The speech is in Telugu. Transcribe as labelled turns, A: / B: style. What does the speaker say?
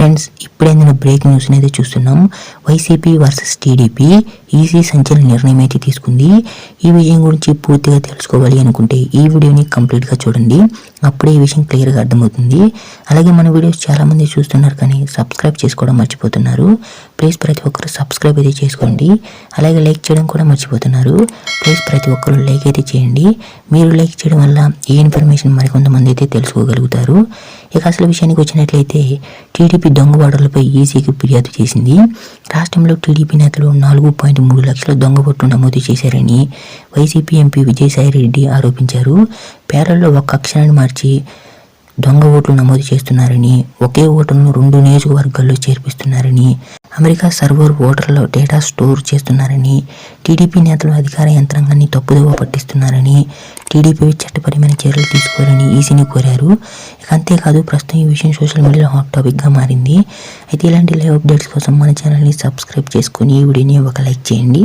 A: ఫ్రెండ్స్, ఇప్పుడే నేను బ్రేకింగ్ న్యూస్ అయితే చూస్తున్నాం. వైసీపీ వర్సెస్ టీడీపీ ఈసీ సంచలన నిర్ణయం అయితే తీసుకుంది. ఈ విషయం గురించి పూర్తిగా తెలుసుకోవాలి అనుకుంటే ఈ వీడియోని కంప్లీట్గా చూడండి. అప్పుడే ఈ విషయం క్లియర్గా అర్థమవుతుంది. అలాగే మన వీడియోస్ చాలామంది చూస్తున్నారు కానీ సబ్స్క్రైబ్ చేసుకోవడం మర్చిపోతున్నారు. ప్లీజ్ ప్రతి ఒక్కరు సబ్స్క్రైబ్ అయితే చేసుకోండి. అలాగే లైక్ చేయడం కూడా మర్చిపోతున్నారు. ప్లీజ్ ప్రతి ఒక్కరు లైక్ అయితే చేయండి. మీరు లైక్ చేయడం వల్ల ఈ ఇన్ఫర్మేషన్ మరికొంతమంది అయితే తెలుసుకోగలుగుతారు. ఇక అసలు విషయానికి వచ్చినట్లయితే టీడీపీ దొంగ ఓటర్లపై ఈసీకి ఫిర్యాదు చేసింది. రాష్ట్రంలో టీడీపీ నేతలు 4.3 లక్షల దొంగ ఓట్లు నమోదు చేశారని వైసీపీ ఎంపీ విజయసాయిరెడ్డి ఆరోపించారు. పేర్లలో ఒక్క అక్షరాన్ని మార్చి దొంగ ఓట్లు నమోదు చేస్తున్నారని, ఒకే ఓటును 2 నియోజకవర్గాల్లో చేర్పిస్తున్నారని, అమెరికా సర్వర్ ఓటర్ల డేటా స్టోర్ చేస్తున్నారని, టీడీపీ నేతలు అధికార యంత్రాంగాన్ని తప్పుదోవ పట్టిస్తున్నారని, టీడీపీ చట్టపరమైన చర్యలు తీసుకోవాలని ఈసీని కోరారు. ఇక అంతేకాదు, ప్రస్తుతం ఈ విషయం సోషల్ మీడియాలో హాట్ టాపిక్గా మారింది. అయితే ఇలాంటి లైవ్ అప్డేట్స్ కోసం మన ఛానల్ని సబ్స్క్రైబ్ చేసుకుని ఈ వీడియోని ఒక లైక్ చేయండి.